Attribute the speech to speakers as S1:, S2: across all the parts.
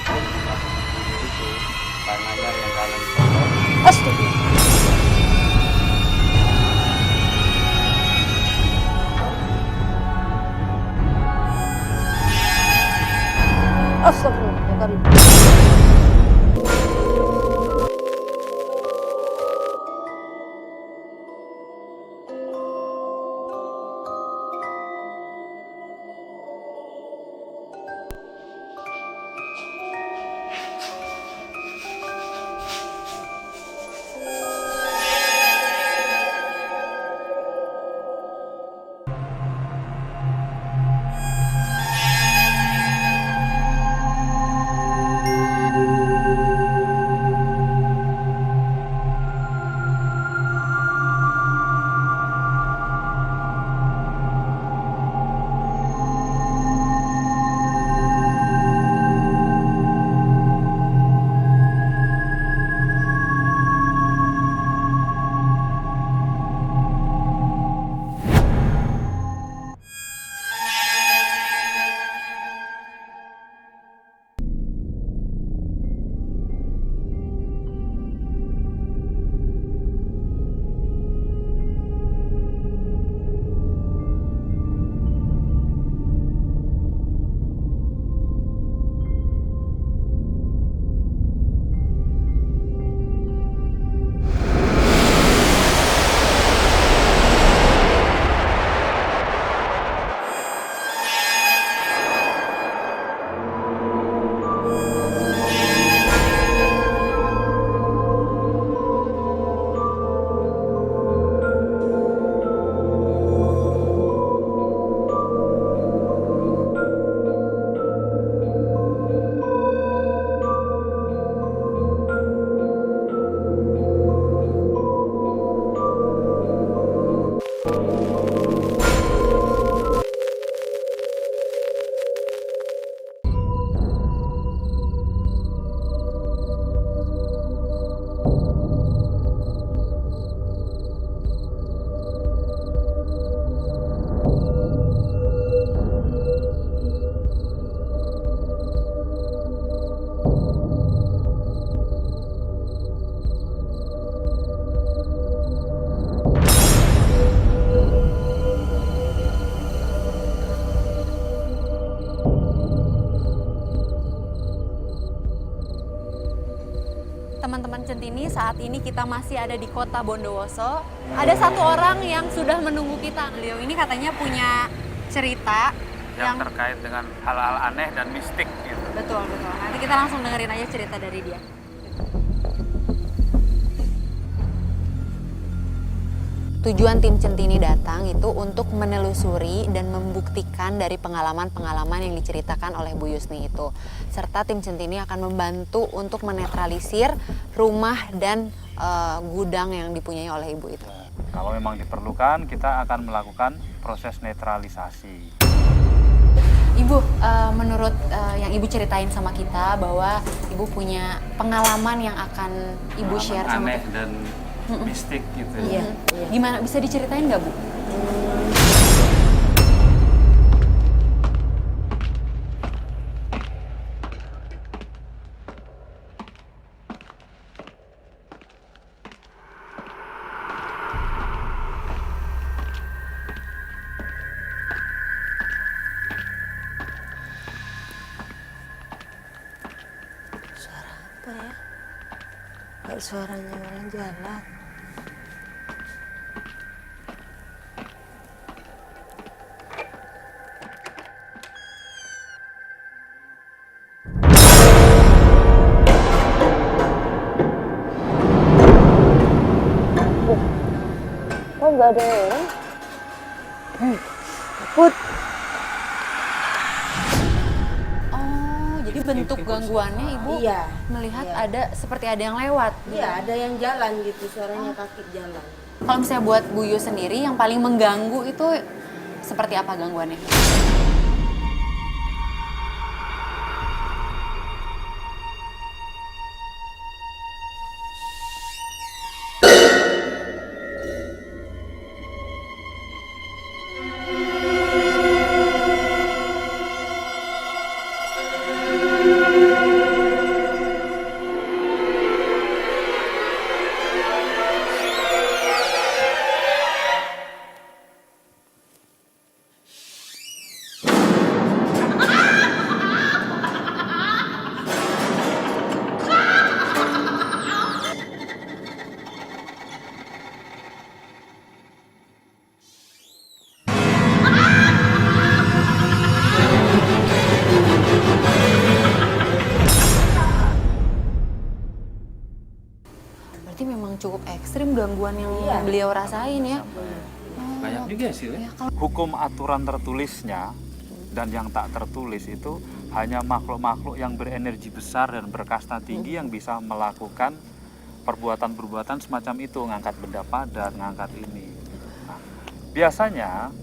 S1: itu karenanya yang kalian tolong.
S2: Astaga. Astagfirullahaladzim.
S3: Teman-teman Centini, saat ini kita masih ada di kota Bondowoso. Ada satu orang yang sudah menunggu kita. Beliau ini katanya punya cerita
S1: yang terkait dengan hal-hal aneh dan mistik gitu.
S3: Betul, betul. Nanti kita langsung dengerin aja cerita dari dia. Tujuan tim Centini datang itu untuk menelusuri dan membuktikan dari pengalaman-pengalaman yang diceritakan oleh Bu Yusni itu. Serta tim Centini akan membantu untuk menetralisir rumah dan gudang yang dipunyai oleh ibu itu.
S1: Kalau memang diperlukan, kita akan melakukan proses netralisasi.
S3: Ibu, menurut yang ibu ceritain sama kita bahwa ibu punya pengalaman yang akan ibu share sama
S1: aneh
S3: kita.
S1: Dan mistik gitu.
S3: Iya. Gimana, bisa diceritain nggak, Bu?
S2: Suara apa ya? Kayak suaranya orang jalan. Kok nggak ada orang? Put.
S3: Oh, jadi bentuk gangguannya ibu
S2: Iya.
S3: melihat
S2: Iya.
S3: ada seperti ada yang lewat.
S2: Iya, ada yang jalan gitu, suaranya kaki jalan.
S3: Kalau misalnya buat Bu Yu sendiri yang paling mengganggu itu seperti apa gangguannya? cukup ekstrim gangguan yang
S2: Iya.
S3: beliau rasain ya.
S4: Banyak juga hasilnya.
S3: Ya, kalau
S1: Hukum aturan tertulisnya dan yang tak tertulis itu hanya makhluk-makhluk yang berenergi besar dan berkasta tinggi yang bisa melakukan perbuatan-perbuatan semacam itu, ngangkat benda padat, ngangkat ini. Nah, biasanya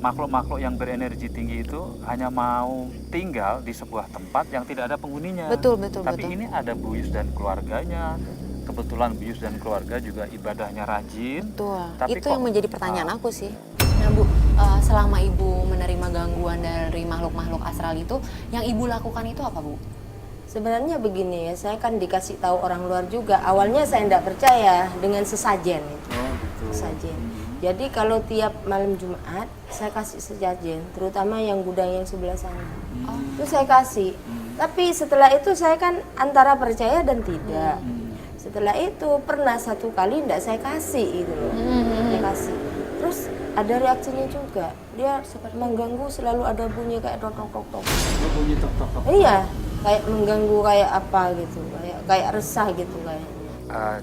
S1: makhluk-makhluk yang berenergi tinggi itu hanya mau tinggal di sebuah tempat yang tidak ada penghuninya.
S3: betul betul
S1: Tapi
S3: betul.
S1: ini ada Buyus dan keluarganya. Kebetulan Buyus dan keluarga juga ibadahnya rajin.
S3: Betul.
S1: Tapi
S3: Itu
S1: kok-
S3: yang menjadi pertanyaan aku sih. Nah Bu, selama Ibu menerima gangguan dari makhluk-makhluk astral itu, yang Ibu lakukan itu apa Bu?
S2: Sebenarnya begini ya, saya kan dikasih tahu orang luar juga. Awalnya saya tidak percaya dengan sesajen itu.
S4: Oh gitu.
S2: Sesajen. Jadi kalau tiap malam Jumat saya kasih sesajen, terutama yang gudang yang sebelah sana. Itu saya kasih. Tapi setelah itu saya kan antara percaya dan tidak. Setelah itu pernah satu kali tidak saya kasih itu loh. Saya kasih. Terus ada reaksinya juga. Dia mengganggu, selalu ada bunyi kayak tok tok tok tok.
S4: Oh, bunyi tok tok tok.
S2: Iya, kayak mengganggu kayak apa gitu, kayak resah gitu kayaknya.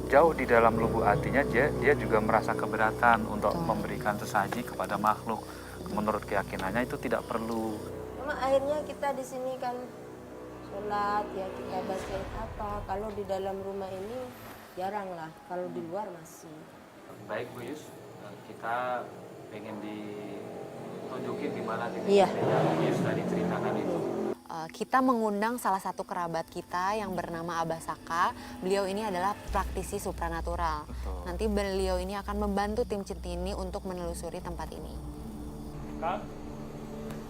S1: Jauh di dalam lubuk hatinya dia juga merasa keberatan untuk memberikan sesaji kepada makhluk. Menurut keyakinannya itu tidak perlu.
S2: Cuma akhirnya kita di sini kan sholat ya, kita bacain apa. Kalau di dalam rumah ini jarang lah, kalau di luar masih.
S1: Baik Bu Yus, kita pengen ditunjukin di mana titik
S2: Iya.
S1: yang Bu Yus tadi ceritakan itu.
S3: Kita mengundang salah satu kerabat kita yang bernama Abah Saka. Beliau ini adalah praktisi supranatural.
S1: Betul.
S3: Nanti beliau ini akan membantu tim Centini untuk menelusuri tempat ini.
S1: Kang,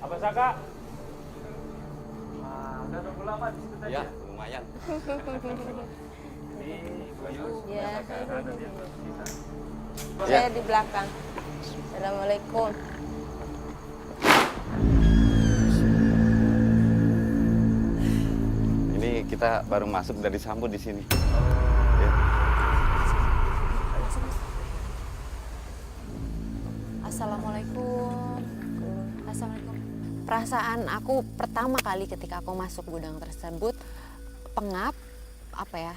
S1: Abah Saka. Udah nunggu lama di situ tadi
S5: Ya, lumayan.
S1: Ini Bu Yus,
S2: Ya.
S1: Abah Saka ada di atas kita.
S2: Saya di belakang. Assalamualaikum.
S5: Ini kita baru masuk dari Sambu di sini. Ya.
S3: Assalamualaikum. Assalamualaikum. Perasaan aku pertama kali ketika aku masuk gudang tersebut pengap, apa ya?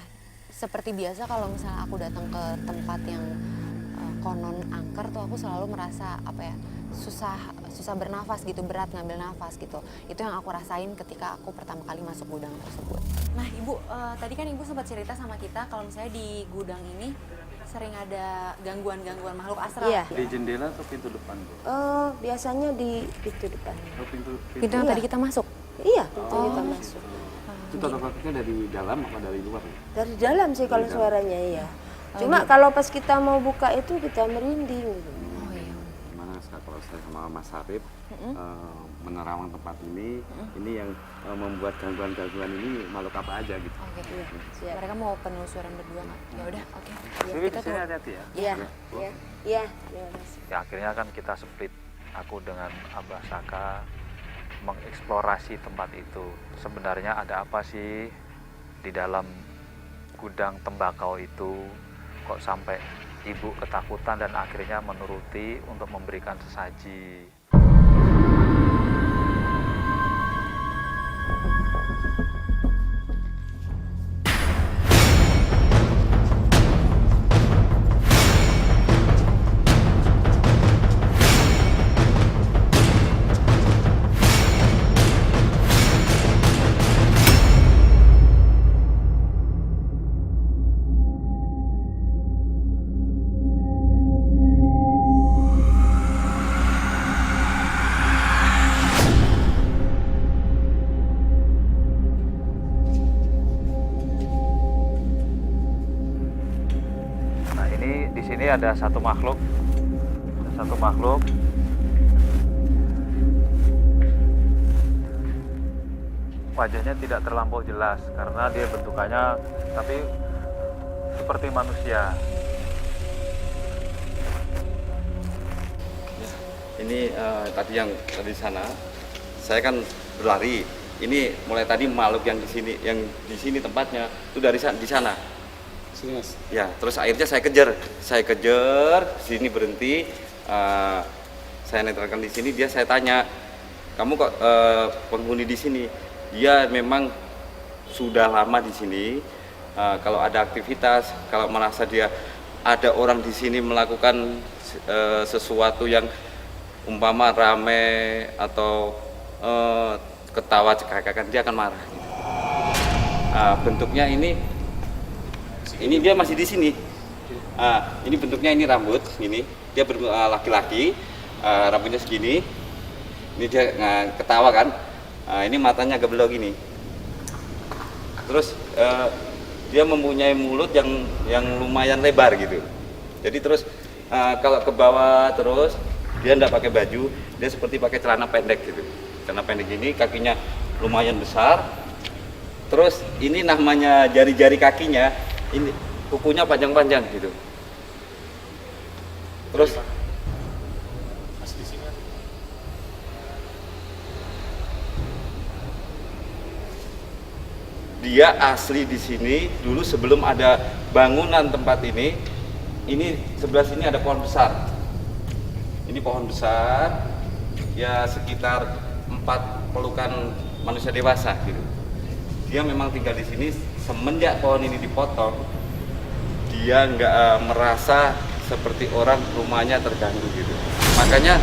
S3: Seperti biasa kalau misalnya aku datang ke tempat yang konon angker tuh aku selalu merasa apa ya? susah bernafas gitu, berat ngambil nafas gitu. Itu yang aku rasain ketika aku pertama kali masuk gudang tersebut. Nah, Ibu, tadi kan Ibu sempat cerita sama kita kalau misalnya di gudang ini sering ada gangguan-gangguan makhluk astral.
S2: Iya.
S4: Di jendela atau pintu depan, Bu?
S2: Oh, biasanya di pintu depan.
S4: Oh, pintu
S3: Pintu yang
S2: Iya.
S3: tadi kita masuk.
S2: Iya, pintu kita masuk.
S4: itu tokaknya dari dalam apa dari luar?
S2: Dari dalam sih kalau
S4: Dari dalam.
S2: suaranya iya. Cuma kalau pas kita mau buka itu kita merinding gitu.
S3: Oh iya.
S5: Gimana kalau saya sama Mas Arif menerawang tempat ini yang membuat gangguan-gangguan ini makhluk apa aja gitu.
S3: Oke.
S2: Siap.
S3: Mereka mau penelusuran berdua nggak? Ya udah, oke.
S1: Sini di sini hati-hati ya.
S2: Iya, iya, iya. Terima kasih.
S1: Ya akhirnya kan kita split, aku dengan Abah Saka mengeksplorasi tempat itu. Sebenarnya ada apa sih di dalam gudang tembakau itu, kok sampai ibu ketakutan dan akhirnya menuruti untuk memberikan sesaji. Nah ini di sini ada satu makhluk, wajahnya tidak terlampau jelas karena dia bentukannya tapi seperti manusia.
S5: Ini tadi yang di sana, saya kan berlari. Ini mulai tadi makhluk yang di sini tempatnya itu dari di sana.
S4: Sini, Mas.
S5: Ya, terus akhirnya saya kejar, sini berhenti. Saya netralkan di sini, saya tanya, kamu kok penghuni di sini? Dia memang sudah lama di sini. Kalau ada aktivitas, kalau merasa dia ada orang di sini melakukan sesuatu yang umpama rame atau ketawa cekakakan, dia akan marah. Nah, bentuknya ini dia masih di sini. Ini bentuknya ini rambut, ini dia laki-laki, rambutnya segini. Ini dia ketawa kan. Ini matanya agak belok gini. Terus dia mempunyai mulut yang lumayan lebar gitu. Jadi terus kalau ke bawah terus dia tidak pakai baju, dia seperti pakai celana pendek gitu. Celana pendek ini, kakinya lumayan besar. Terus ini namanya jari-jari kakinya, ini kukunya panjang-panjang gitu. Terus dia asli di sini dulu sebelum ada bangunan tempat ini sebelah sini ada pohon besar. Ini pohon besar, ya sekitar 4 pelukan manusia dewasa gitu. Dia memang tinggal di sini. Semenjak pohon ini dipotong, dia nggak merasa seperti orang rumahnya terganggu gitu. Makanya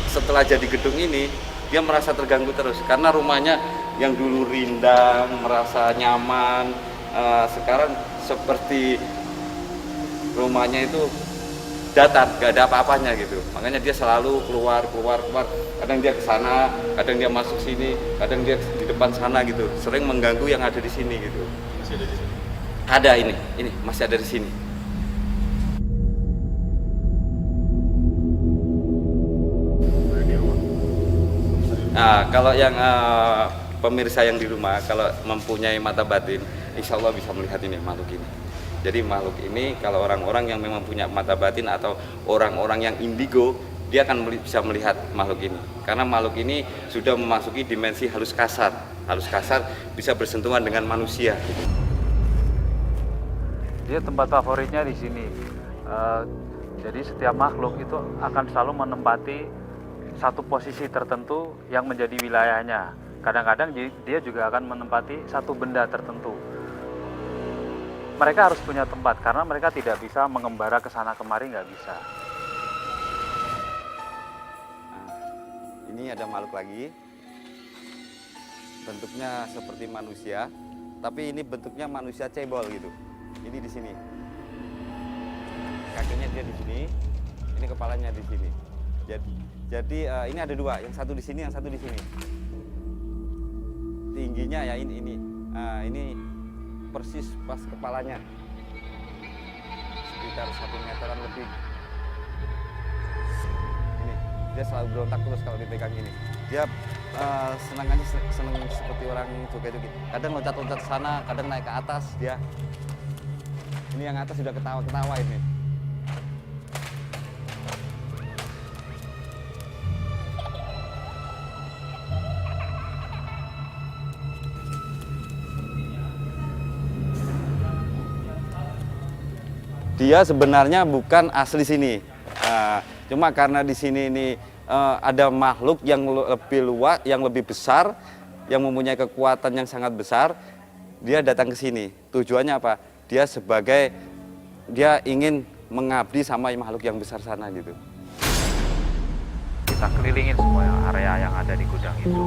S5: setelah jadi gedung ini, dia merasa terganggu terus karena rumahnya yang dulu rindang, merasa nyaman, sekarang seperti rumahnya itu datar, gak ada apa-apanya gitu. Makanya dia selalu keluar. Kadang dia ke sana, kadang dia masuk sini, kadang dia di depan sana gitu. Sering mengganggu yang ada di sini gitu.
S4: Masih ada di sini.
S5: Ada ini masih ada di sini. Nah, kalau yang pemirsa yang di rumah, kalau mempunyai mata batin, insya Allah bisa melihat ini makhluk ini. Jadi makhluk ini kalau orang-orang yang memang punya mata batin atau orang-orang yang indigo, dia akan bisa melihat makhluk ini. Karena makhluk ini sudah memasuki dimensi halus kasar. Halus kasar bisa bersentuhan dengan manusia.
S1: Dia tempat favoritnya di sini. Jadi setiap makhluk itu akan selalu menempati satu posisi tertentu yang menjadi wilayahnya. Kadang-kadang dia juga akan menempati satu benda tertentu. Mereka harus punya tempat karena mereka tidak bisa mengembara ke sana kemari, nggak bisa.
S5: Nah, ini ada makhluk lagi. Bentuknya seperti manusia, tapi ini bentuknya manusia cebol gitu. Ini di sini. Kakinya dia di sini, ini kepalanya di sini. Jadi ini ada dua, yang satu di sini, yang satu di sini. Tingginya ya ini. Ini persis pas kepalanya, sekitar 1 meteran lebih. Ini dia selalu berontak terus kalau dipegang ini. Dia senang seperti orang joget-joget. Kadang loncat-loncat ke sana, kadang naik ke atas dia. Ini yang atas sudah ketawa-ketawa ini. Dia sebenarnya bukan asli sini, cuma karena di sini ini ada makhluk yang lebih luas, yang lebih besar, yang mempunyai kekuatan yang sangat besar. Dia datang ke sini. Tujuannya apa? Dia ingin mengabdi sama makhluk yang besar sana gitu.
S1: Kita kelilingin semua area yang ada di gudang itu.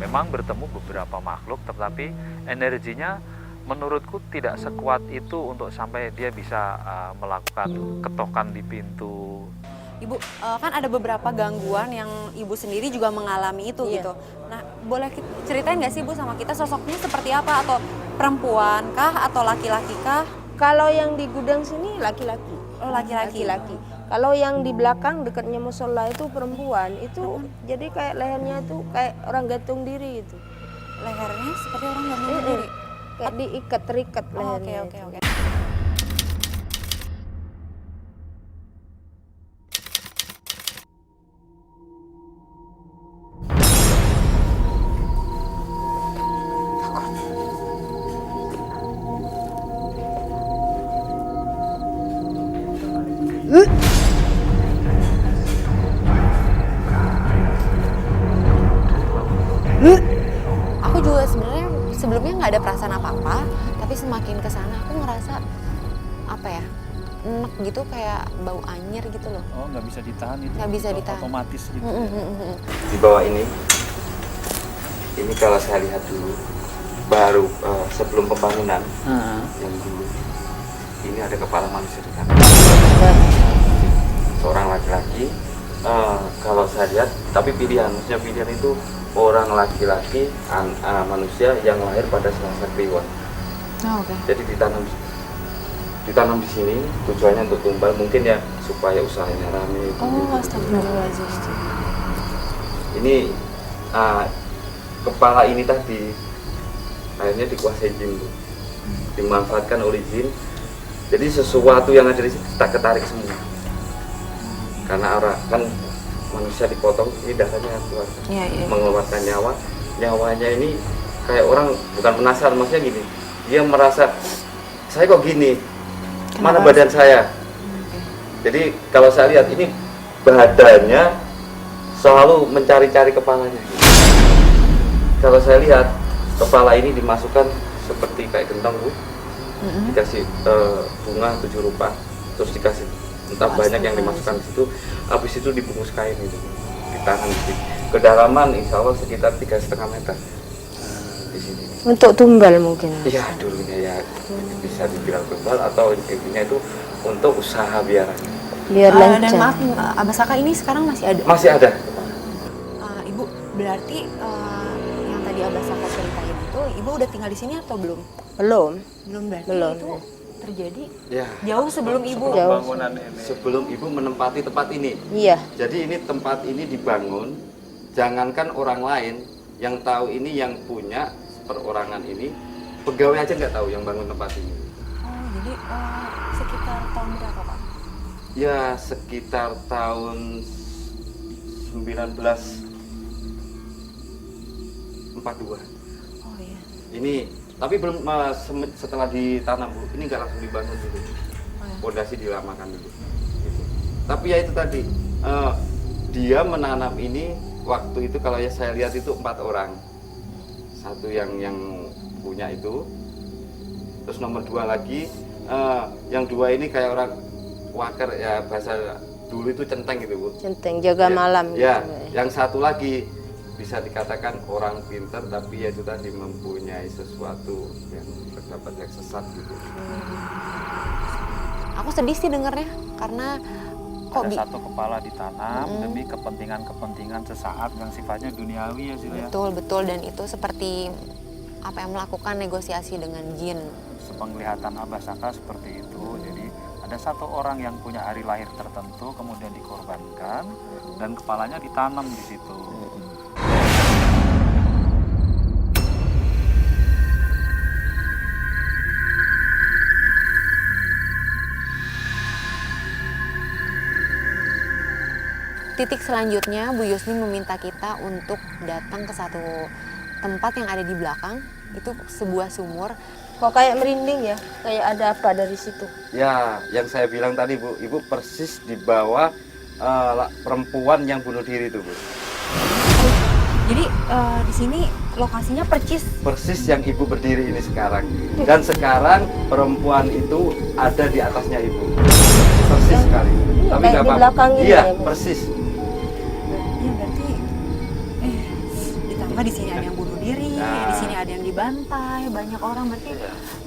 S1: Memang bertemu beberapa makhluk, tetapi energinya menurutku tidak sekuat itu untuk sampai dia bisa melakukan ketokan di pintu.
S3: Ibu, kan ada beberapa gangguan yang Ibu sendiri juga mengalami itu gitu. Nah, boleh ceritain nggak sih Ibu sama kita sosoknya seperti apa? Atau perempuan kah? Atau laki-laki kah?
S2: Kalau yang di gudang sini laki-laki.
S3: Oh, laki-laki.
S2: Kalau yang di belakang dekatnya musola itu perempuan. Itu jadi kayak lehernya itu kayak orang gantung diri itu.
S3: Lehernya seperti orang gantung diri.
S2: Kayak diikat, terikat lehernya.
S3: Oke. Aku juga sebenarnya sebelumnya nggak ada perasaan apa-apa, tapi semakin kesana aku ngerasa apa ya, enek gitu, kayak bau anyir gitu loh.
S1: Oh, nggak bisa ditahan itu.
S3: Nggak bisa
S1: Itu
S3: ditahan.
S1: Otomatis gitu.
S5: Di bawah ini kalau saya lihat dulu baru sebelum pembangunan yang dulu ini ada kepala manusia di sana, seorang laki-laki. Kalau saya lihat, tapi pilihan, maksudnya pilihan itu orang laki-laki manusia yang lahir pada Selasa Kliwon.
S3: Oh, oke.
S5: Jadi ditanam di sini tujuannya untuk tumbal, mungkin ya supaya usahanya rame.
S3: Oh, astagfirullahaladzim.
S5: Ini kepala ini tadi akhirnya dikuasai jin, Bu. Dimanfaatkan oleh jin. Jadi sesuatu yang ada di sini tak ketarik semua. Karena orang kan manusia dipotong, ini dasarnya keluar, mengeluarkan nyawanya ini kayak orang bukan penasaran, maksudnya gini, dia merasa saya kok gini, mana badan saya. Jadi kalau saya lihat ini badannya selalu mencari-cari kepalanya. Kalau saya lihat kepala ini dimasukkan seperti kayak gentong, Bu, dikasih bunga 7 rupa, terus dikasih entah banyak yang dimasukkan di situ, habis itu dibungkus kain gitu, ditahan di sini. Kedalaman insya Allah sekitar 3,5 meter di sini.
S2: Untuk tumbal mungkin.
S5: Iya, dulunya ya bisa dibilang tumbal atau intinya itu untuk usaha biar
S3: Dan maaf, Abah Saka ini sekarang masih ada?
S5: masih ada.
S3: Ibu, berarti yang tadi Abah Saka ceritain itu, Ibu udah tinggal di sini atau belum?
S2: Belum.
S3: Berarti
S2: Belum.
S3: itu terjadi
S5: Ya,
S3: jauh sebelum Ibu.
S2: Jauh.
S1: Bangunan ini.
S5: sebelum Ibu menempati tempat ini.
S2: Iya.
S5: Jadi ini tempat ini dibangun, jangankan orang lain yang tahu ini, yang punya perorangan ini, pegawai aja nggak tahu yang bangun tempat ini.
S3: Oh, jadi sekitar tahun berapa, Pak?
S5: Ya sekitar tahun 1942.
S3: Oh iya.
S5: Ini tapi belum setelah ditanam, Bu, ini nggak langsung dibangun dulu. Pondasi dilamakan dulu. Gitu. Tapi ya itu tadi dia menanam ini waktu itu kalau ya saya lihat itu 4 orang. Satu yang punya itu, terus nomor 2 lagi, yang 2 ini kayak orang waker ya, bahasa dulu itu centeng gitu, Bu.
S2: Centeng jaga
S5: Ya,
S2: malam.
S5: ya,
S2: gitu,
S5: yang satu lagi bisa dikatakan orang pintar, tapi ya itu tadi mempunyai sesuatu yang terdapat yang sesat gitu.
S3: Aku sedih sih dengernya, karena kok
S1: Ada satu kepala ditanam demi kepentingan sesaat yang sifatnya duniawi ya, Sil, ya.
S3: betul, dan itu seperti apa yang melakukan negosiasi dengan jin.
S1: Sepenglihatan Abah Saka seperti itu. Jadi ada satu orang yang punya hari lahir tertentu kemudian dikorbankan dan kepalanya ditanam di situ.
S3: Titik selanjutnya, Bu Yusni meminta kita untuk datang ke satu tempat yang ada di belakang. Itu sebuah sumur.
S2: Kok kayak merinding ya? Kayak ada apa dari situ?
S5: Ya, yang saya bilang tadi, Bu, Ibu persis di bawah perempuan yang bunuh diri itu, Bu.
S3: Jadi di sini lokasinya percis.
S5: Persis yang Ibu berdiri ini sekarang. Dan sekarang perempuan itu ada di atasnya Ibu. Persis sekali.
S2: Iya,
S5: Tapi
S2: kayak
S5: nggak
S2: di
S5: apa-apa.
S2: belakang ini
S5: Iya,
S2: ya, Bu?
S5: persis.
S3: Ya berarti ditambah di sini ada yang bunuh diri,
S5: Nah.
S3: di sini ada yang dibantai, banyak orang, berarti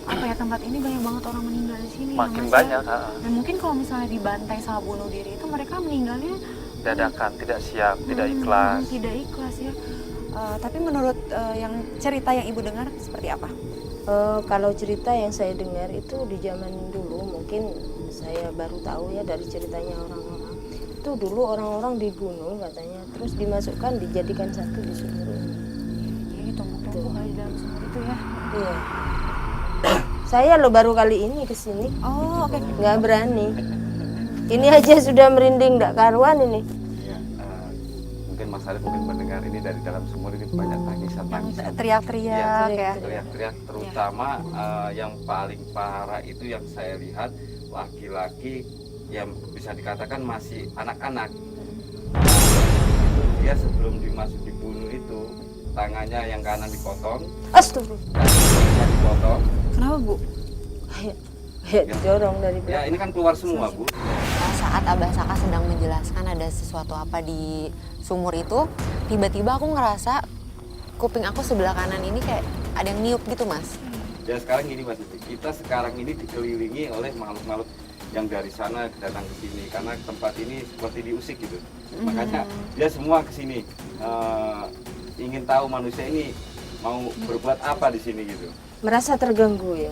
S3: apa ya, tempat ini banyak banget orang meninggal di sini. ya,
S1: Makin
S3: Mas, ya?
S1: banyak,
S3: Dan mungkin kalau misalnya dibantai sama bunuh diri itu mereka meninggalnya
S1: dadakan, tidak siap, tidak ikhlas.
S3: Tidak ikhlas ya. Tapi menurut yang cerita yang Ibu dengar seperti apa?
S2: Kalau cerita yang saya dengar itu di zaman dulu, mungkin saya baru tahu ya dari ceritanya orang-orang. Itu dulu orang-orang dibunuh katanya, terus dimasukkan, dijadikan satu di sumur ini.
S3: Jadi tumpuk-tumpuk kali di dalam sumur itu ya.
S2: Iya. Saya lo baru kali ini kesini,
S3: Oh, oke.
S2: nggak berani. Ini aja sudah merinding, nggak karuan ini.
S5: Ya, mungkin Mas Arif mungkin mendengar ini dari dalam sumur ini banyak tangisan-tangisan.
S3: Teriak-teriak ya.
S5: Teriak-teriak, terutama yang paling parah itu yang saya lihat laki-laki yang bisa dikatakan masih anak-anak. Dia sebelum dibunuh itu tangannya yang kanan dipotong,
S2: Astagfirullah.
S5: kakinya dipotong.
S3: Kenapa, Bu?
S2: Ya, didorong dari
S5: Ya
S2: belakang.
S5: ini kan keluar semua Bu.
S3: Saat Abah Saka sedang menjelaskan ada sesuatu apa di sumur itu, tiba-tiba aku ngerasa kuping aku sebelah kanan ini kayak ada yang niup gitu Mas.
S5: Ya sekarang gini Mas, kita sekarang ini dikelilingi oleh makhluk-makhluk yang dari sana datang ke sini karena tempat ini seperti diusik gitu. Makanya dia semua ke sini ingin tahu manusia ini mau berbuat apa di sini gitu.
S2: Merasa terganggu ya.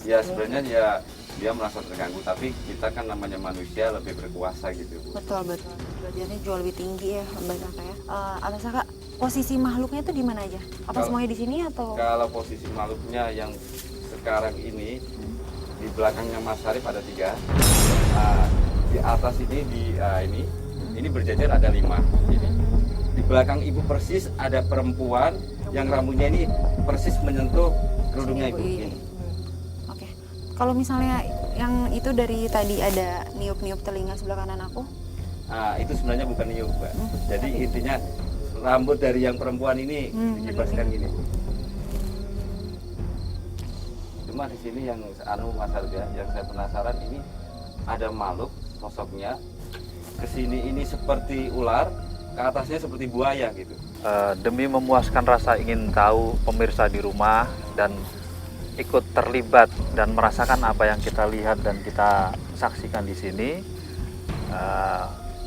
S5: Ya sebenarnya ya dia merasa terganggu, tapi kita kan namanya manusia lebih berkuasa gitu Bu.
S3: Betul. Derajatnya jauh lebih tinggi ya Abah Saka ya. Abah Saka, posisi makhluknya itu di mana aja? Apa
S5: Kalau-
S3: semuanya di sini atau?
S5: Kalau posisi makhluknya yang sekarang ini di belakangnya Mas Arif ada 3, di atas ini ini berjajar ada 5. Di belakang ibu persis ada perempuan yang rambutnya ini persis menyentuh kerudungnya ibu.
S3: Iya.
S5: Ini.
S3: Oke. Kalau misalnya yang itu dari tadi ada niup-niup telinga sebelah kanan aku,
S5: Itu sebenarnya bukan niup Mbak. Jadi intinya rambut dari yang perempuan ini dikibaskan gini. Cuma di sini yang Mas Arif ya, yang saya penasaran ini ada makhluk sosoknya kesini ini seperti ular, ke atasnya seperti buaya gitu.
S1: Demi memuaskan rasa ingin tahu pemirsa di rumah dan ikut terlibat dan merasakan apa yang kita lihat dan kita saksikan di sini,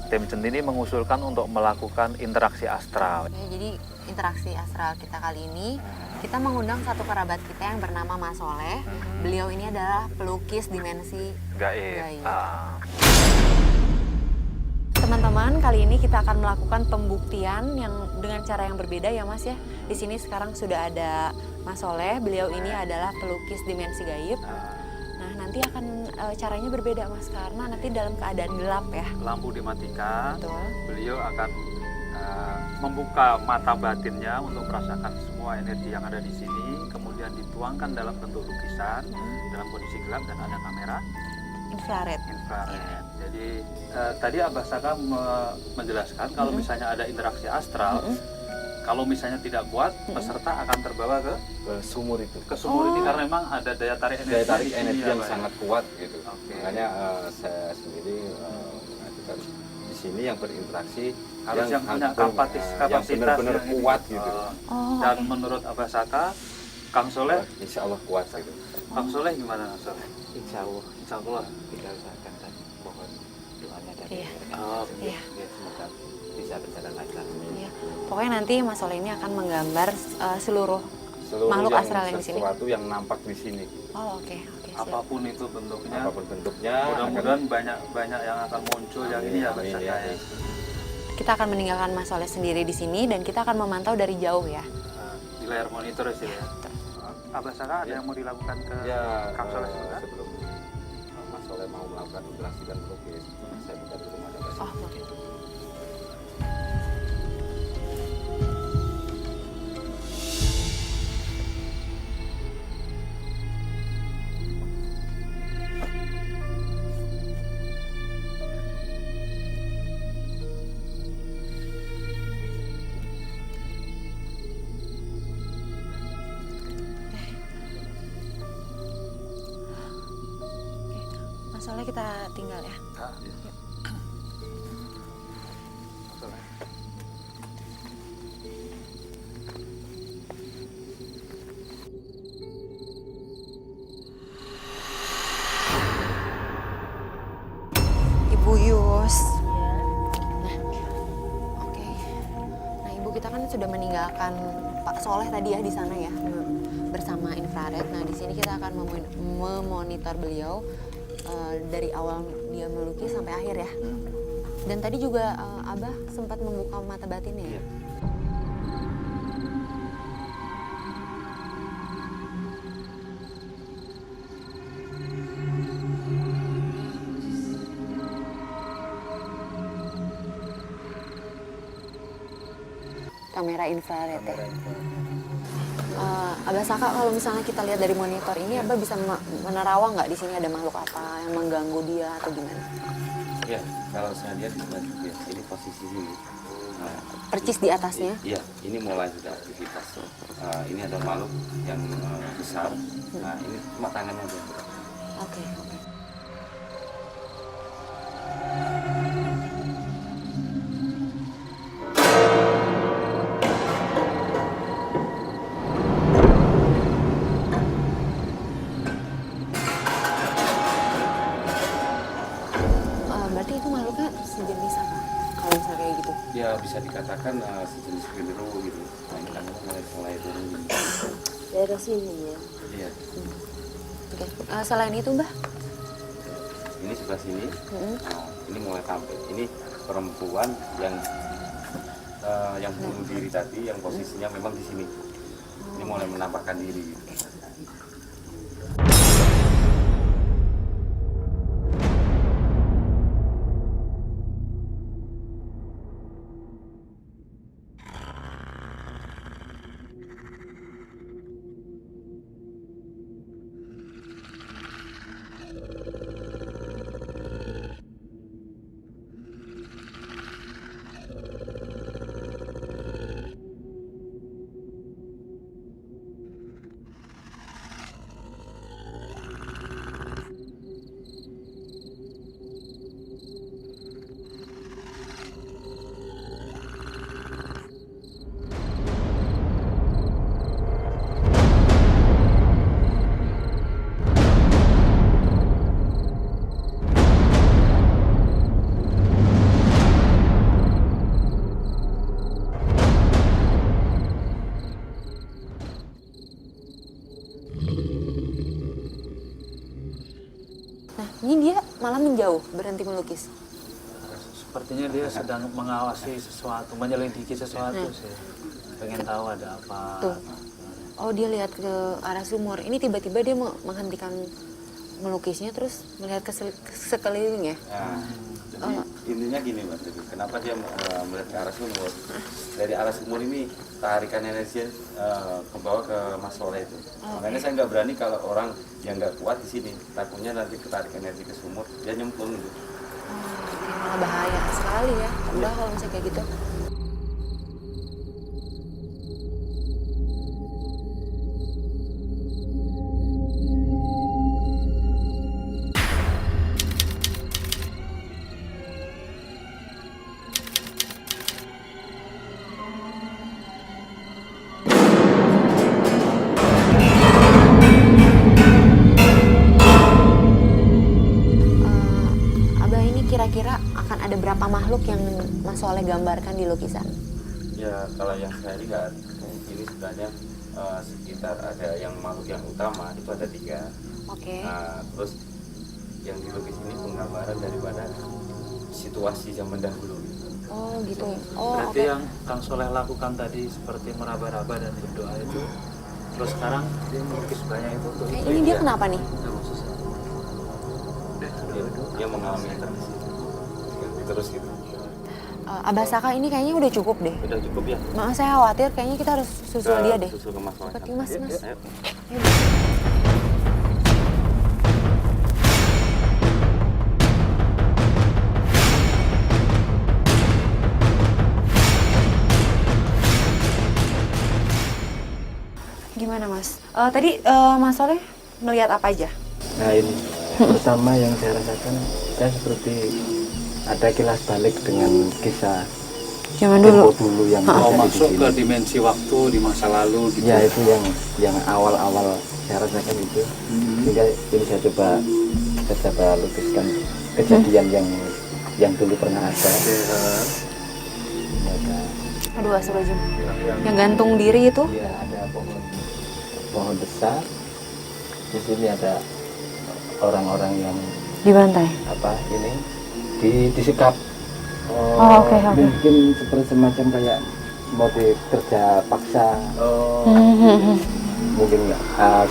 S1: tim Centini mengusulkan untuk melakukan interaksi astral.
S3: ya, jadi interaksi astral kita kali ini kita mengundang satu kerabat kita yang bernama Mas Soleh. Beliau ini adalah pelukis dimensi
S1: Gaib.
S3: Gaib. Teman-teman, kali ini kita akan melakukan pembuktian yang dengan cara yang berbeda ya Mas ya. Di sini sekarang sudah ada Mas Soleh, beliau ini adalah pelukis dimensi gaib. Nah, nanti akan caranya berbeda Mas karena nanti dalam keadaan gelap ya.
S1: Lampu dimatikan,
S3: Betul.
S1: beliau akan membuka mata batinnya untuk merasakan semua energi yang ada di sini, kemudian dituangkan dalam bentuk lukisan dalam kondisi gelap dan ada kamera
S3: Infrared.
S1: infrared. Jadi tadi Abah Saka menjelaskan kalau misalnya ada interaksi astral, kalau misalnya tidak kuat, peserta akan terbawa ke
S5: Sumur itu.
S1: sumur ini karena memang ada daya tarik energi.
S5: Daya tarik
S1: di sini
S5: energi
S1: ya,
S5: yang
S1: Pak, ya?
S5: sangat kuat gitu.
S1: Oke.
S5: Makanya saya sendiri mengajukan di sini yang berinteraksi
S1: Harus yang punya
S5: yang
S1: kapasitas
S5: benar-benar
S1: yang ini.
S5: kuat gitu.
S1: Dan menurut Abah Saka, Kang Soleh,
S5: Insya Allah kuat gitu.
S1: Kang Soleh gimana Kang Soleh?
S4: Insya Allah
S1: Insya Allah.
S4: kita usahakan dan mohon doanya dari
S3: Iya.
S4: ya, semoga bisa berjalan lancar.
S3: Iya. Pokoknya nanti Mas Soleh ini akan menggambar seluruh makhluk
S5: yang
S3: astral yang di sini.
S5: sesuatu yang nampak di sini.
S3: Oh, oke, siap.
S1: Apapun itu bentuknya,
S5: Apapun bentuknya.
S1: mudah-mudahan banyak yang akan muncul yang ini ya Abah
S5: Amin,
S1: Saka
S5: ya.
S1: ya.
S3: Kita akan meninggalkan Mas Soleh sendiri di sini dan kita akan memantau dari jauh ya.
S1: Di layar monitor sih ya. Abah Saka ada yang mau dilakukan ke
S5: Ya,
S1: Kang Soleh sebentar?
S5: sebelum Mas Soleh mau melakukan interaksi dan melukis, saya buka dulu mata batin.
S3: Oh, boleh. Mas Soleh kita tinggal ya. Ibu Yus. Nah, oke. Nah, Ibu kita kan sudah meninggalkan Pak Soleh tadi ya di sana ya bersama infrared. Nah, di sini kita akan memonitor beliau dari awal dia melukis sampai akhir ya. Dan tadi juga Abah sempat membuka mata batinnya ya. Kamera infrared ya. Abah Saka, kalau misalnya kita lihat dari monitor ini, Abah bisa menerawang nggak di sini ada makhluk apa yang mengganggu dia atau gimana?
S5: Ya, kalau saya lihat ini posisi ini.
S3: Percis di atasnya.
S5: Iya, ini mulai sudah aktivitas. Ini ada makhluk yang besar. Nah, ini cuma tangannya aja.
S3: Oke. Berarti itu makhluknya sejenis apa? Kalau misalnya kayak gitu.
S5: Ya bisa dikatakan sejenis genderuwo gitu. Nah ini kan mulai turun gitu.
S2: Daerah sini ya.
S5: Iya.
S3: Oke. Selain itu Mbah?
S5: Ini sebelah sini. Nah, ini mulai tampil. Ini perempuan yang bunuh diri tadi, yang posisinya memang di sini. Ini mulai menampakkan diri.
S3: Nah, ini dia malah menjauh, berhenti melukis.
S1: Sepertinya dia sedang mengawasi sesuatu, menyelidiki sesuatu sih. Pengen tahu ada apa.
S3: Tuh. Oh, dia lihat ke arah sumur. Ini tiba-tiba dia menghentikan melukisnya terus melihat ke sekeliling ya.
S5: Nah, jadi intinya gini Mas, jadi kenapa dia melihat ke arah sumur? Dari arah sumur ini tarikan energi ke bawah ke Mas Soleh itu. Makanya saya nggak berani kalau orang yang nggak kuat di sini, takutnya nanti ketarik energi ke sumur, dia nyemplung gitu.
S3: Oke, malah bahaya sekali ya. Udah kalau misalnya kayak gitu. Kira-kira akan ada berapa makhluk yang Mas Soleh gambarkan di lukisan?
S5: Ya kalau yang saya lihat ini sebenarnya sekitar ada yang makhluk yang utama itu ada 3.
S3: Oke.
S5: Nah, terus yang dilukis ini penggambaran daripada situasi zaman dahulu.
S3: Oh gitu. Oh
S1: Berarti
S3: oke.
S1: yang Kang Soleh lakukan tadi seperti meraba-raba dan berdoa itu, terus sekarang dia melukis banyak itu.
S3: Ini dia kenapa nih?
S5: Dia mengalami terus gitu.
S3: Abah Saka ini kayaknya udah cukup deh.
S5: Udah cukup ya?
S3: Maaf saya khawatir, kayaknya kita harus susul dia deh.
S5: Susul ke Mas Soleh.
S3: Seperti Mas.
S5: Ayo.
S3: Ayo. Gimana Mas? Tadi Mas Soleh melihat apa aja?
S4: Nah ini pertama yang saya rasakan, saya seperti ada kilas balik dengan kisah
S3: Zaman
S4: tempo dulu yang
S1: Mau
S4: terjadi di
S1: masuk
S4: sini.
S1: ke dimensi waktu di masa lalu gitu.
S4: Ya itu yang awal-awal saya rasakan itu. Sehingga ini saya coba lukiskan kejadian yang dulu pernah ada. Ini ada,
S3: Aduh, astagfirullahaladzim. Yang gantung diri itu?
S4: ya, ada pohon besar. Di sini ada orang-orang yang
S3: Dibantai.
S4: disikap.
S3: Oh, oke.
S4: Mungkin seperti semacam kayak mau kerja paksa. Mungkin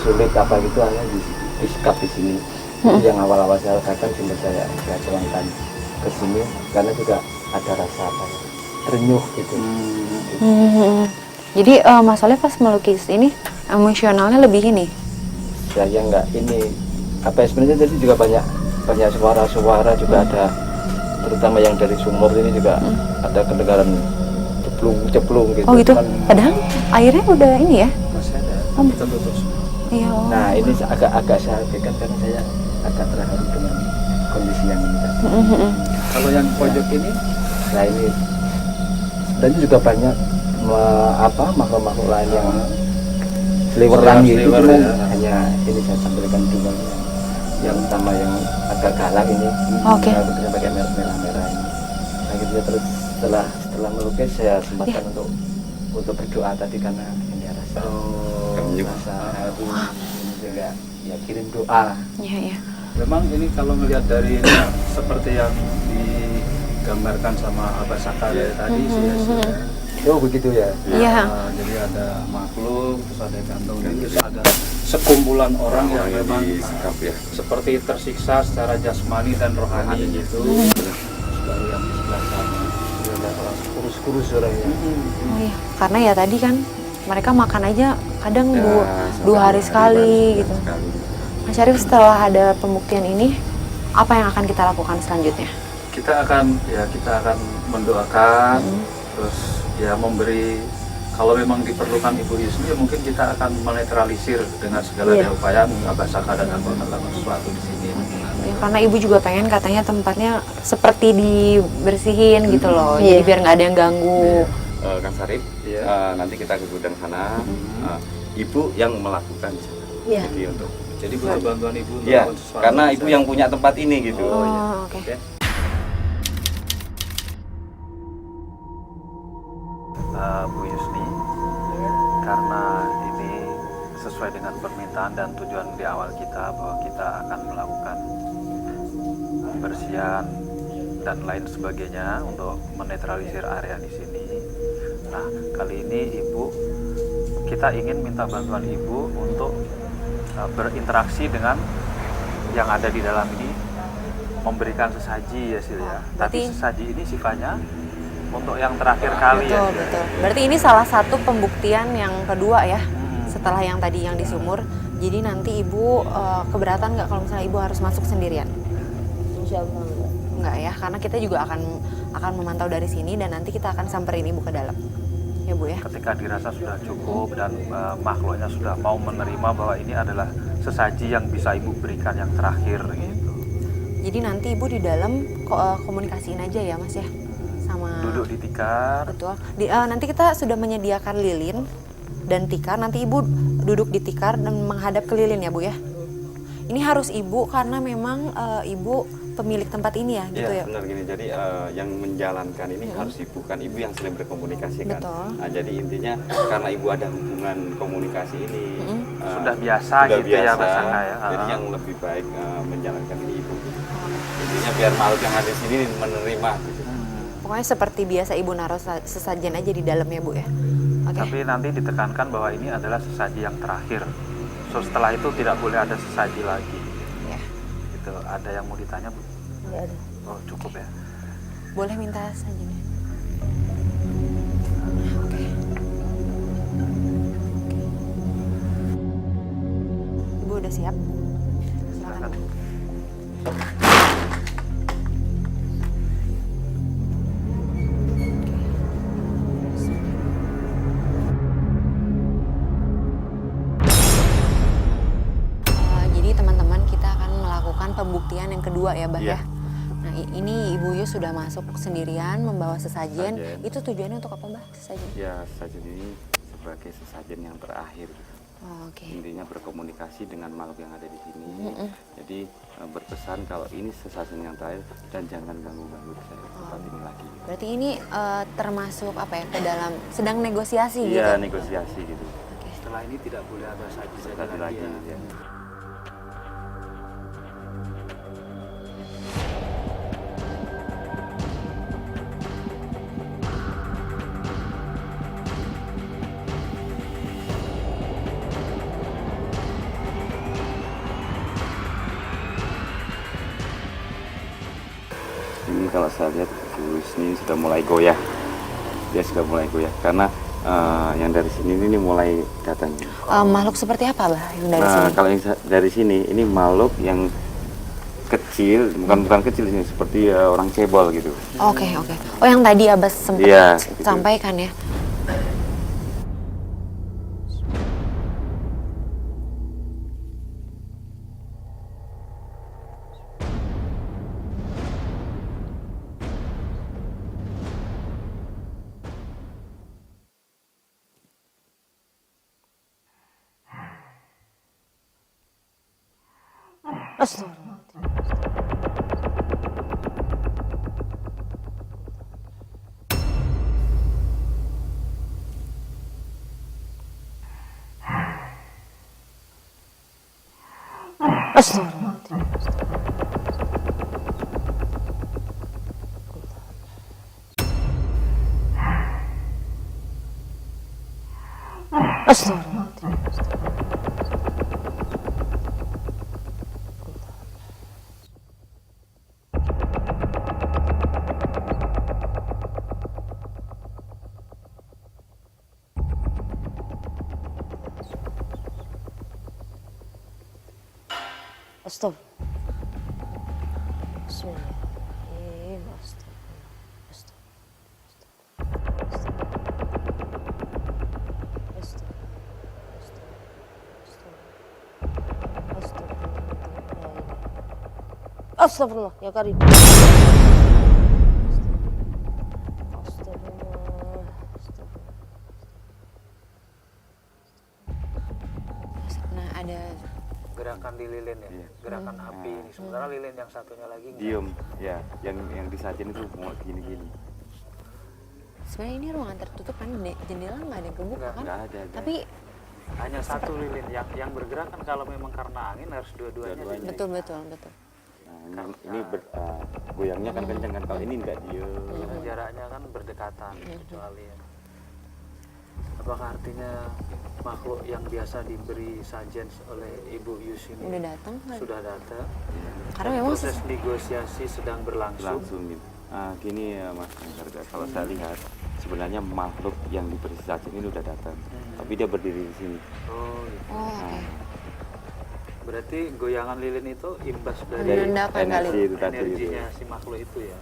S4: sulit apa gitu, hanya disikap di sini. Itu yang awal-awal saya rasakan sehingga saya tuangkan ke sini karena juga ada rasa terenyuh gitu.
S3: Jadi Mas Soleh pas melukis ini emosionalnya lebih ini?
S4: Saya nggak ini apa ya, sebenarnya tadi juga banyak suara-suara juga ada, terutama yang dari sumur ini juga ada kedengaran ceplung gitu.
S3: Oh gitu? Padahal airnya udah ini ya?
S1: Masih ada.
S3: Oh.
S1: Kita tutup.
S3: Iya. Oh.
S4: Nah ini agak saya hadirkan karena saya agak terharu dengan kondisi yang ini tadi.
S1: Kalau yang pojok ini,
S4: Nah ini sebenarnya juga banyak makhluk-makhluk lain yang seliweran gitu,
S1: Seliwer,
S4: cuman
S1: ya.
S4: hanya ini saya sampaikan dua yang utama yang agak galak ini.
S3: Oke.
S4: Bentuknya pakai merah-merah ini. Nah gitu ya, terus setelah melukis saya sempatkan untuk berdoa tadi karena ini rasa haru ini juga ya kirim doa.
S3: Iya, iya.
S1: memang ini kalau melihat dari ini, seperti yang digambarkan sama Abah Saka dari tadi sih hasilnya.
S4: Oh begitu ya.
S3: Iya.
S1: Jadi ada makhluk, terus ada gantung, terus ada sekumpulan orang yang memang
S5: disekap ya.
S1: seperti tersiksa secara jasmani dan rohani gitu. Terus baru yang di sebelah sana, dia ada orang kurus-kurus orangnya.
S3: Oh iya, karena ya tadi kan mereka makan aja kadang
S5: Ya,
S3: dua hari sekali gitu.
S5: sekali.
S3: Mas Syarif, setelah ada pembuktian ini, apa yang akan kita lakukan selanjutnya?
S1: Kita akan mendoakan, terus ya memberi, kalau memang diperlukan Ibu Yusni, ya mungkin kita akan menetralisir dengan segala
S2: Iya.
S1: upaya Abah Saka dan Abah melakukan sesuatu di sini.
S3: Ya, karena ibu juga pengen katanya tempatnya seperti dibersihin gitu loh,
S2: Iya.
S3: jadi biar nggak ada yang ganggu.
S5: Kang Sarip,
S1: Iya.
S5: nanti kita ke gudang sana, ibu yang melakukan di sana.
S2: Iya.
S5: Jadi untuk
S1: Jadi butuh bantuan Ibu untuk
S5: ya,
S1: melakukan sesuatu.
S5: karena ibu yang punya tempat ini gitu.
S3: Oh, oke.
S1: Oke. Bu Yusni, karena ini sesuai dengan permintaan dan tujuan di awal kita bahwa kita akan melakukan pembersihan dan lain sebagainya untuk menetralisir area di sini. Nah, kali ini Ibu, kita ingin minta bantuan Ibu untuk berinteraksi dengan yang ada di dalam ini, memberikan sesaji ya Sil ya. Tapi
S3: berarti-
S1: sesaji ini sifatnya untuk yang terakhir kali ya.
S3: Betul, betul. Berarti ini salah satu pembuktian yang kedua ya,
S1: Hmm.
S3: setelah yang tadi yang di sumur. Jadi nanti ibu keberatan nggak kalau misalnya ibu harus masuk sendirian?
S2: Insya Allah enggak.
S3: Enggak ya, karena kita juga akan memantau dari sini dan nanti kita akan samperin ibu ke dalam. Ya Bu ya.
S1: Ketika dirasa sudah cukup dan makhluknya sudah mau menerima bahwa ini adalah sesaji yang bisa Ibu berikan yang terakhir gitu.
S3: Jadi nanti ibu di dalam komunikasiin aja ya Mas ya, sama
S1: Duduk di tikar.
S3: betul. Nanti kita sudah menyediakan lilin dan tikar. Nanti ibu duduk di tikar dan menghadap ke lilin ya Bu ya. Ini harus ibu karena memang ibu pemilik tempat ini ya, gitu ya.
S5: Benar gini. Jadi yang menjalankan ini harus ibu, kan ibu yang sering berkomunikasi kan.
S3: Betul.
S5: Nah, jadi intinya karena ibu ada hubungan komunikasi ini
S1: Sudah biasa
S5: sudah
S1: gitu ya,
S5: biasa,
S1: Mas Saka ya.
S5: Jadi yang lebih baik menjalankan ini ibu. Intinya biar makhluk yang ada di sini menerima gitu.
S3: Pokoknya seperti biasa ibu naruh sesajen aja di dalam ya Bu ya. Oke.
S1: Tapi nanti ditekankan bahwa ini adalah sesaji yang terakhir. So, setelah itu tidak boleh ada sesaji lagi.
S3: Ya.
S1: Gitu. Ada yang mau ditanya Bu?
S2: Enggak ada.
S1: Oh, cukup ya.
S3: Boleh minta sajennya. Oke. Ibu udah siap? Silakan. Jadi teman-teman, kita akan melakukan pembuktian yang kedua ya Bah
S5: Iya.
S3: ya. Nah ini Ibu Yus sudah masuk sendirian membawa sesajen.
S5: Sesajen.
S3: Itu tujuannya untuk apa Bah sesajen?
S5: Ya, sesajen ini sebagai sesajen yang terakhir.
S3: Oh, oke.
S5: Intinya berkomunikasi dengan makhluk yang ada di sini. Jadi berpesan kalau ini sesajen yang terakhir dan jangan ganggu-ganggu saya di tempat ini lagi.
S3: Berarti ini termasuk apa ya, ke dalam sedang negosiasi gitu?
S5: Iya, negosiasi gitu.
S3: Oke.
S1: Setelah ini tidak boleh ada saji-saji
S5: Sekali lagi
S1: ya.
S5: ya. Ini kalau saya lihat Bu Yusni sudah mulai goyah. Dia sudah mulai goyah karena yang dari sini ini mulai datang.
S3: Makhluk seperti apa Bah yang dari
S5: Nah,
S3: sini?
S5: kalau yang dari sini ini makhluk yang kecil, bukan kecil ini seperti orang cebol gitu.
S3: Oke, oke. Oh yang tadi Abas sempat
S5: Iya, gitu.
S3: sampaikan ya.
S2: Astagfirullah. Bismillahirrahmanirrahim. Astagfirullah ya Karim. Astagfirullah.
S3: Nah, ada
S1: Gerakan di lilin ya, gerakan api ini. Sementara lilin yang satunya lagi enggak.
S5: Diem, ya, yang disajin itu mau gini-gini.
S3: sebenarnya ini ruangan tertutup kan, jendela nggak ada yang kebuka kan?
S5: Nggak ada.
S3: Tapi
S1: Hanya satu lilin yang bergerak kan kalau memang karena angin harus dua-duanya.
S5: Dua-duanya.
S3: betul.
S5: Nah, ini goyangnya kan kenceng kan, kalau ini nggak diem.
S1: Karena jaraknya kan berdekatan kecuali ya. Apakah artinya makhluk yang biasa diberi sajen oleh Ibu Yus ini
S3: Udah datang kan?
S1: sudah datang?
S3: Karena
S1: Dan
S3: memang
S1: proses negosiasi sedang berlangsung.
S5: Langsung gitu. Gini ya Mas, kalau saya lihat sebenarnya makhluk yang diberi sajen ini udah datang, tapi dia berdiri di sini.
S1: Oh, gitu.
S3: Oh, oke.
S1: Berarti goyangan lilin itu imbas dari
S3: Menandakan kali.
S5: energi itu tadi itu.
S1: energinya si makhluk itu ya.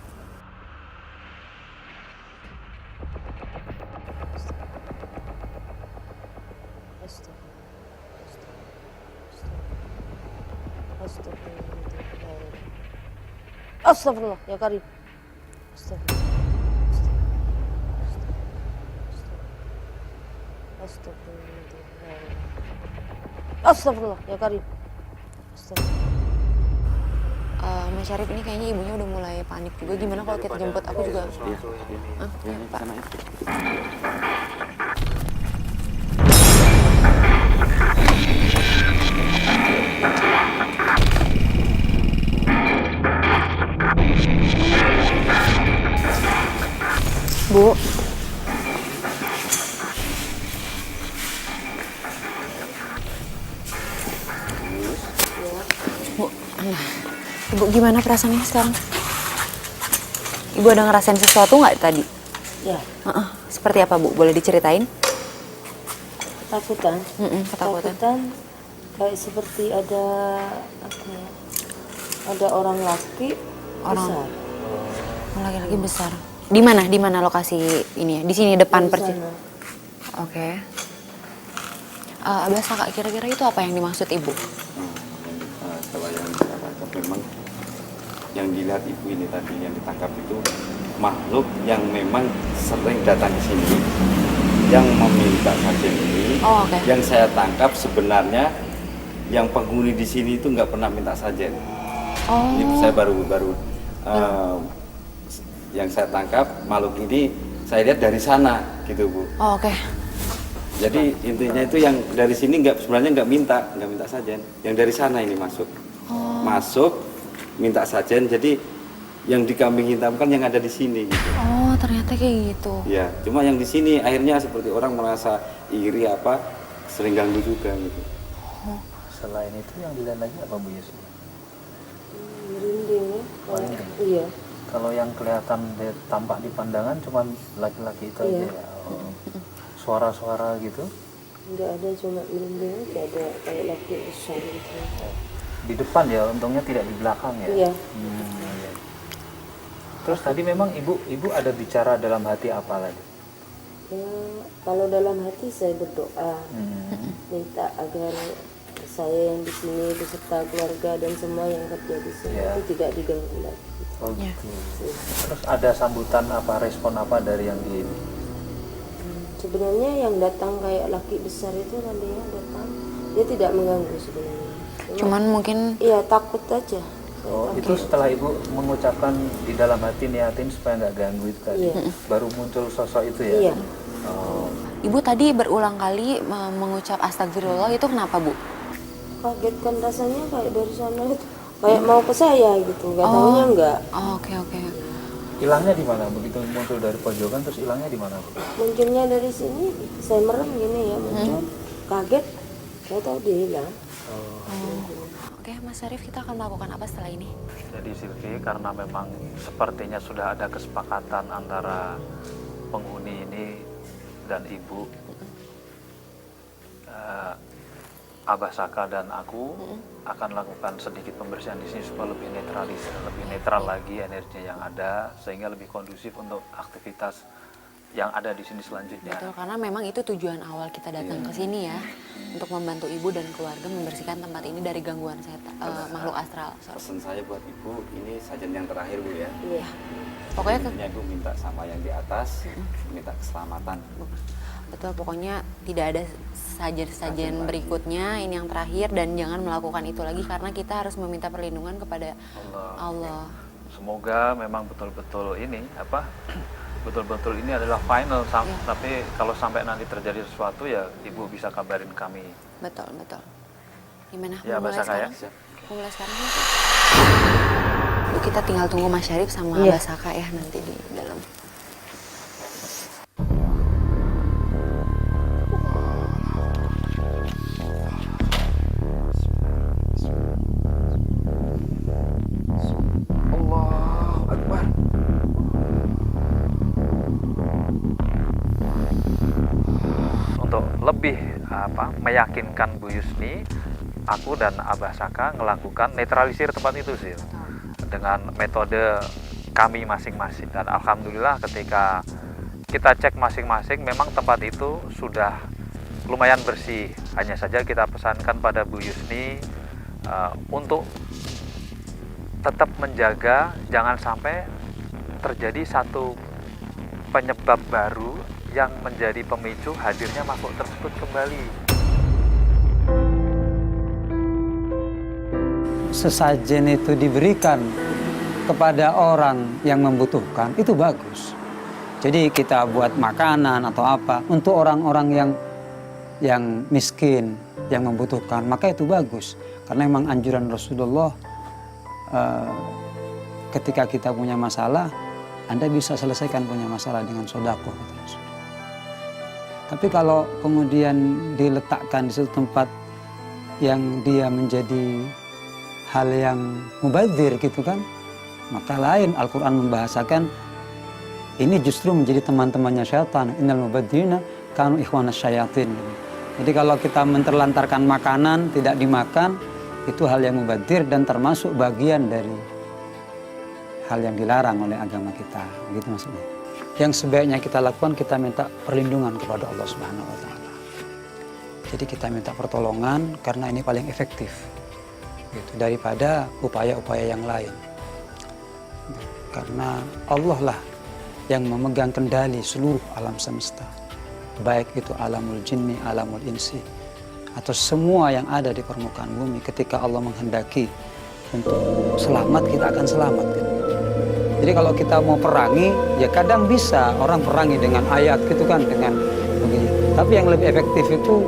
S2: Astagfirullah ya Karim. Astagfirullah ya Karim.
S3: Mas Syarif, ini kayaknya ibunya udah mulai panik juga. Gimana kalau kita jemput? Aku juga.
S1: Sesuatu ini.
S3: Hah?
S5: Ya,
S3: Pak.
S5: sana itu.
S3: Bu. Bu, nah, Ibu gimana perasaannya sekarang? Ibu ada ngerasain sesuatu nggak tadi?
S2: Ya,
S3: Seperti apa Bu? Boleh diceritain?
S2: ketakutan.
S3: Ketakutan.
S2: Kayak seperti ada apa ya? Ada orang laki besar.
S3: Laki-laki besar. Di mana? Di mana lokasi ini ya? Di sini depan
S2: Di
S3: percis.
S2: sana.
S3: Oke. Abah Saka, kira-kira itu apa yang dimaksud Ibu?
S5: Kalau yang saya tangkap memang yang dilihat ibu ini tadi yang ditangkap itu makhluk yang memang sering datang ke sini, yang meminta sajen ini.
S3: Oh, oke.
S5: Yang saya tangkap sebenarnya yang penghuni di sini itu nggak pernah minta sajen.
S3: Oh.
S5: Ini saya baru yang saya tangkap makhluk ini saya lihat dari sana gitu Bu.
S3: Oh, oke.
S5: Jadi intinya itu yang dari sini sebenarnya nggak minta sajen. Yang dari sana ini masuk, masuk minta sajen. Jadi yang dikambing hitamkan yang ada di sini gitu.
S3: Oh, ternyata kayak gitu.
S5: Ya, cuma yang di sini akhirnya seperti orang merasa iri apa, sering ganggu juga gitu.
S1: Selain itu yang dilihat lagi apa Bu Yus?
S2: Merinding ya.
S1: Merinding.
S2: Iya.
S1: Kalau yang kelihatan tampak di pandangan cuma laki-laki itu aja
S2: Iya.
S1: ya. Oh. Suara-suara gitu
S2: Enggak ada, cuma merinding aja, ada kayak laki besar gitu.
S1: di depan ya, untungnya tidak di belakang ya.
S2: Iya.
S1: Iya. Terus tadi memang ibu ada bicara dalam hati apa lagi?
S2: Ya, kalau dalam hati saya berdoa minta agar saya yang di sini beserta keluarga dan semua yang kerja di sini
S1: Iya.
S2: itu tidak diganggu lagi.
S1: Oh gitu. Terus ada sambutan apa, respon apa dari yang di
S2: Sebenarnya yang datang kayak laki besar itu kan dia datang, dia tidak mengganggu sebenarnya.
S3: Cuman mungkin
S2: Iya, takut aja.
S1: Oh, itu setelah ibu mengucapkan di dalam hati niatin supaya nggak ganggu itu tadi,
S2: Iya.
S1: baru muncul sosok itu ya?
S2: Iya.
S1: Oh,
S3: Ibu tadi berulang kali mengucap astagfirullah, itu kenapa Bu?
S2: Kaget kan rasanya kayak dari sana itu kayak mau ke saya gitu, nggak taunya enggak.
S3: Oh, oke.
S1: hilangnya di mana? Begitu muncul dari pojokan terus hilangnya di mana, Bu?
S2: Munculnya dari sini, saya merem gini ya muncul, kaget, saya tahu dia hilang.
S3: Oke, Mas Syarif, kita akan melakukan apa setelah ini?
S1: Jadi Silvi, karena memang sepertinya sudah ada kesepakatan antara penghuni ini dan ibu, Abah Saka dan aku akan lakukan sedikit pembersihan di sini supaya lebih netral lagi energi yang ada, sehingga lebih kondusif untuk aktivitas yang ada di sini selanjutnya.
S3: Betul, karena memang itu tujuan awal kita datang ke sini ya, untuk membantu ibu dan keluarga membersihkan tempat ini dari gangguan makhluk astral.
S5: Pesan saya buat ibu, ini sajian yang terakhir Bu ya.
S2: Iya.
S3: Pokoknya
S5: Intinya ibu minta sama yang di atas, minta keselamatan.
S3: betul, pokoknya tidak ada sajian berikutnya, ini yang terakhir, dan jangan melakukan itu lagi karena kita harus meminta perlindungan kepada Allah.
S1: Semoga memang betul-betul ini betul-betul ini adalah final, tapi kalau sampai nanti terjadi sesuatu ya ibu bisa kabarin kami.
S3: Betul. Gimana?
S1: Ya,
S3: Mau mulai
S1: Abah Saka ya?
S3: sekarang? Mau mulai sekarang ya? Bu, kita tinggal tunggu Mas Syarif sama
S2: Iya.
S3: Abah Saka ya nanti di dalam.
S5: Allahu Akbar.
S1: Untuk lebih meyakinkan Bu Yusni, aku dan Abah Saka melakukan netralisir tempat itu sih dengan metode kami masing-masing, dan alhamdulillah ketika kita cek masing-masing memang tempat itu sudah lumayan bersih. Hanya saja kita pesankan pada Bu Yusni untuk tetap menjaga jangan sampai terjadi satu penyebab baru yang menjadi pemicu hadirnya makhluk tersebut kembali.
S6: Sesajen itu diberikan kepada orang yang membutuhkan, itu bagus. Jadi kita buat makanan atau apa untuk orang-orang yang miskin, yang membutuhkan, maka itu bagus. Karena memang anjuran Rasulullah, ketika kita punya masalah, Anda bisa selesaikan punya masalah dengan sedekah, kata Rasul. Tapi kalau kemudian diletakkan di suatu tempat yang dia menjadi hal yang mubadzir gitu kan, maka lain. Al-Quran membahasakan ini justru menjadi teman-temannya syaitan. Innal mubadzirina kanu ikhwanas syayatin. Jadi kalau kita menterlantarkan makanan tidak dimakan, itu hal yang mubadzir dan termasuk bagian dari hal yang dilarang oleh agama kita, gitu maksudnya. Yang sebaiknya kita lakukan, kita minta perlindungan kepada Allah Subhanahu wa Ta'ala. Jadi kita minta pertolongan karena ini paling efektif gitu, daripada upaya-upaya yang lain. Karena Allah lah yang memegang kendali seluruh alam semesta, baik itu alamul jinni, alamul insi, atau semua yang ada di permukaan bumi. Ketika Allah menghendaki untuk selamat, kita akan selamat kan? Jadi kalau kita mau perangi, ya kadang bisa orang perangi dengan ayat gitu kan, dengan begini. Tapi yang lebih efektif itu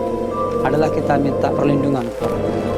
S6: adalah kita minta perlindungan kepada Allah.